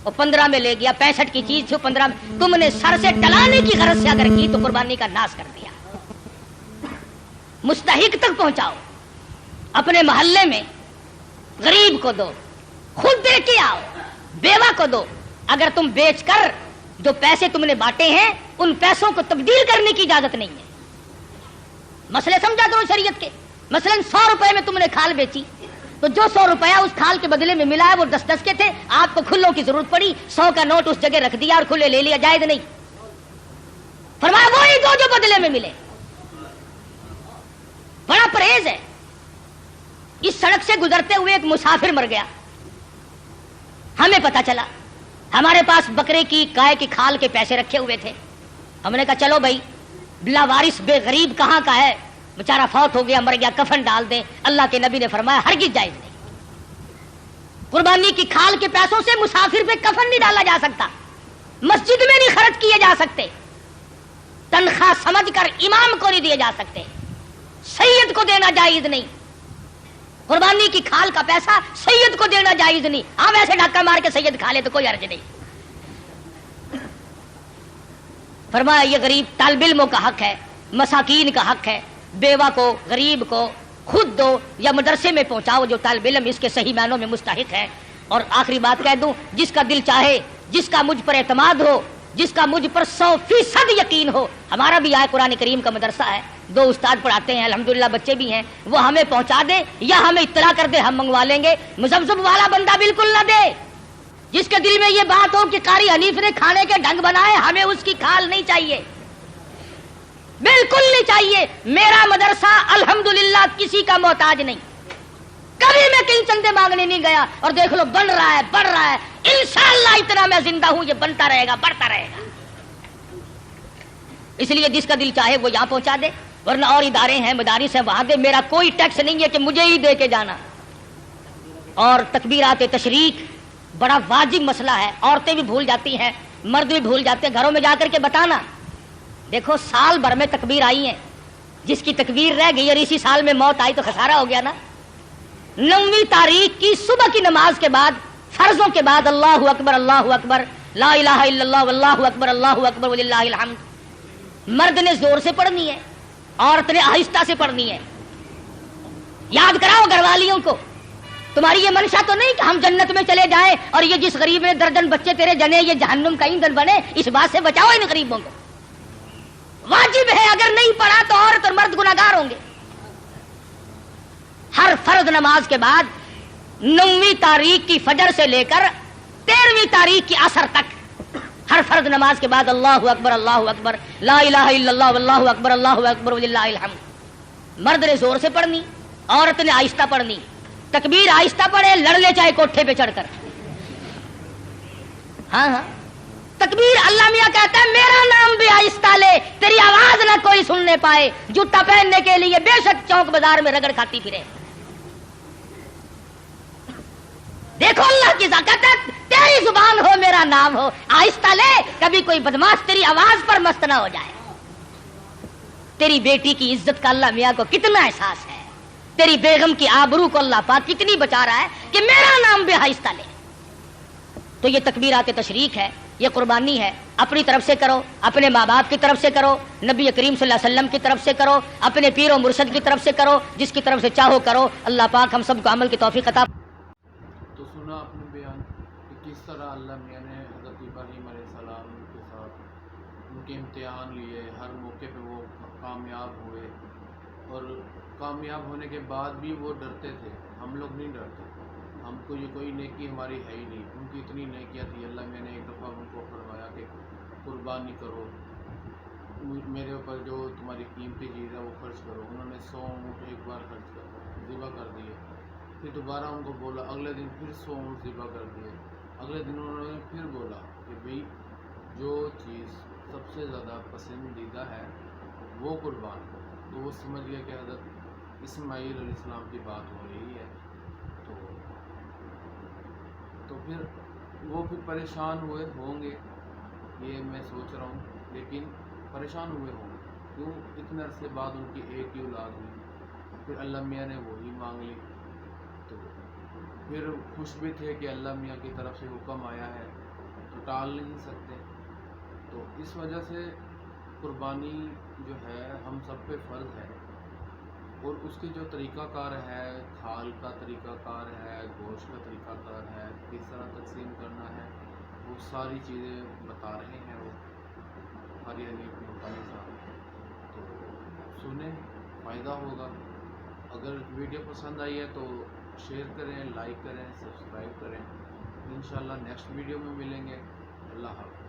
وہ 15 میں لے گیا، 65 کی چیز تھی 15 میں، تم نے سر سے ٹلانے کی غرض سے اگر کی تو قربانی کا ناس کر دیا۔ مستحق تک پہنچاؤ، اپنے محلے میں غریب کو دو، خود دے کے آؤ، بیوہ کو دو۔ اگر تم بیچ کر جو پیسے تم نے بانٹے ہیں ان پیسوں کو تبدیل کرنے کی اجازت نہیں ہے۔ مسئلے سمجھا کرو شریعت کے۔ مثلا 100 روپے میں تم نے کھال بیچی، تو جو 100 روپیہ اس کھال کے بدلے میں ملا ہے وہ 10-10 کے تھے. آپ کو کھلوں کی ضرورت پڑی, 100 کا نوٹ اس جگہ رکھ دیا اور کھلے لے لیا, جائز نہیں. فرمایا وہی دو جو بدلے میں ملے. بڑا پرہیز ہے. اس سڑک سے گزرتے ہوئے ایک مسافر مر گیا. ہمیں پتا چلا, ہمارے پاس بکرے کی گائے کی کھال کے پیسے رکھے ہوئے تھے. ہم نے کہا چلو بھائی, بلا وارث بے غریب کہاں کا ہے, بیچارہ فوت ہو گیا, مر گیا, کفن ڈال دیں. اللہ کے نبی نے فرمایا ہرگز جائز نہیں. قربانی کی کھال کے پیسوں سے مسافر پہ کفن نہیں ڈالا جا سکتا, مسجد میں نہیں خرچ کیے جا سکتے, تنخواہ سمجھ کر امام کو نہیں دیے جا سکتے, سید کو دینا جائز نہیں. قربانی کی کھال کا پیسہ سید کو دینا جائز نہیں. ہاں ویسے ڈھکا مار کے سید کھا لے تو کوئی حرج نہیں. فرمایا یہ غریب طالب علموں کا حق ہے, مساکین کا حق ہے. بیوہ کو, غریب کو خود دو یا مدرسے میں پہنچاؤ جو طالب علم اس کے صحیح معنوں میں مستحق ہے. اور آخری بات کہہ دوں, جس کا دل چاہے, جس کا مجھ پر اعتماد ہو, جس کا مجھ پر 100% یقین ہو. ہمارا بھی آئے قرآن کریم کا مدرسہ ہے, 2 استاد پڑھاتے ہیں, الحمدللہ بچے بھی ہیں. وہ ہمیں پہنچا دے یا ہمیں اطلاع کر دے, ہم منگوا لیں گے. مزبزب والا بندہ بالکل نہ دے. جس کے دل میں یہ بات ہو کہ قاری حنیف نے کھانے کے ڈھنگ بنائے, ہمیں اس کی کھال نہیں چاہیے, بالکل نہیں چاہیے. میرا مدرسہ الحمدللہ کسی کا محتاج نہیں. کبھی میں کہیں چندے مانگنے نہیں گیا. اور دیکھ لو بن رہا ہے, بڑھ رہا ہے. انشاءاللہ اتنا میں زندہ ہوں, یہ بنتا رہے گا, بڑھتا رہے گا. اس لیے جس کا دل چاہے وہ یہاں پہنچا دے, ورنہ اور ادارے ہیں, مدارس ہیں, وہاں دے. میرا کوئی ٹیکس نہیں ہے کہ مجھے ہی دے کے جانا. اور تکبیرات تشریق بڑا واجب مسئلہ ہے. عورتیں بھی بھول جاتی ہیں, مرد بھی بھول جاتے ہیں. گھروں میں جا کر کے بتانا, دیکھو سال بھر میں تکبیر آئی ہیں, جس کی تکبیر رہ گئی اور اسی سال میں موت آئی تو خسارہ ہو گیا نا. 9ویں تاریخ کی صبح کی نماز کے بعد, فرضوں کے بعد, اللہ اکبر اللہ اکبر لا الہ الا اللہ واللہ اکبر اللہ اکبر وللہ الحمد. مرد نے زور سے پڑھنی ہے, عورت نے آہستہ سے پڑھنی ہے. یاد کراؤ گھر والیوں کو, تمہاری یہ منشا تو نہیں کہ ہم جنت میں چلے جائیں اور یہ جس غریب نے درجن بچے تیرے جنے یہ جہنم کا ایندھن بنے. اس بات سے بچاؤ ان غریبوں کو. واجب ہے, اگر نہیں پڑھا تو عورت اور مرد گناہگار ہوں گے. ہر فرض نماز کے بعد 9ویں تاریخ کی فجر سے لے کر 13ویں تاریخ کی عصر تک, ہر فرض نماز کے بعد اللہ اکبر لا الہ الا اللہ واللہ اکبر اللہ اکبر وللہ الحمد. مرد نے زور سے پڑھنی, عورت نے آہستہ پڑھنی. تکبیر آہستہ پڑھے, لڑ لے چاہے کوٹھے پہ چڑھ کر. ہاں ہاں تکبیر, اللہ میاں کہتا ہے میرا نام بھی آہستہ لے, تیری آواز نہ کوئی سننے پائے. جوتا پہننے کے لیے بے شک چوک بازار میں رگڑ کھاتی پھرے. دیکھو اللہ کی ذات ہے, تیری زبان ہو میرا نام ہو, آہستہ لے. کبھی کوئی بدماش تیری آواز پر مست نہ ہو جائے. تیری بیٹی کی عزت کا اللہ میاں کو کتنا احساس ہے, تیری بیگم کی آبرو کو اللہ پاک کتنی بچا رہا ہے کہ میرا نام بھی آہستہ لے. تو یہ تکبیرات تشریق ہے, یہ قربانی ہے. اپنی طرف سے کرو, اپنے ماں باپ کی طرف سے کرو, نبی کریم صلی اللہ علیہ وسلم کی طرف سے کرو, اپنے پیر و مرشد کی طرف سے کرو, جس کی طرف سے چاہو کرو. اللہ پاک ہم سب کو عمل کی توفیق عطا. تو سنا اپنے بیان کہ کس طرح اللہ میاں نے حضرت ابراہیم علیہ السلام کے ساتھ ان کے امتحان لیے, ہر موقع پہ وہ کامیاب ہوئے, اور کامیاب ہونے کے بعد بھی وہ ڈرتے تھے. ہم لوگ نہیں ڈرتے, ہم کو یہ کوئی نیکی ہماری ہے ہی نہیں. ان کی اتنی نیکیاں تھی. اللہ میں نے ایک دفعہ ان کو فرمایا کہ قربانی کرو, میرے اوپر جو تمہاری قیمتی چیز ہے وہ خرچ کرو. انہوں نے 100 اونٹ ایک بار خرچ کر ذبح کر دیے. پھر دوبارہ ان کو بولا, اگلے دن پھر 100 اونٹ ذبح کر دیے. اگلے دن انہوں نے پھر بولا کہ بھئی جو چیز سب سے زیادہ پسندیدہ ہے وہ قربان کرو. تو وہ سمجھ گیا کہ حضرت اسماعیل علیہ السلام کی بات ہو رہی ہے. تو پھر وہ پھر پریشان ہوئے ہوں گے, یہ میں سوچ رہا ہوں, لیکن پریشان ہوئے ہوں گے. کیوں؟ اتنے عرصے بعد ان کی ایک ہی اولاد ہوئی, پھر اللہ میاں نے وہی مانگ لی. تو پھر خوش بھی تھے کہ اللہ میاں کی طرف سے حکم آیا ہے تو ٹال نہیں سکتے. تو اس وجہ سے قربانی جو ہے ہم سب پہ فرض ہے, اور اس کی جو طریقہ کار ہے, کھال کا طریقہ کار ہے, گوشت کا طریقہ کار ہے, کس طرح تقسیم کرنا ہے, وہ ساری چیزیں بتا رہے ہیں وہ قاری حنیف مکانی صاحب. تو سنیں, فائدہ ہوگا. اگر ویڈیو پسند آئی ہے تو شیئر کریں، لائک کریں، سبسکرائب کریں. انشاءاللہ نیکسٹ ویڈیو میں ملیں گے. اللہ حافظ.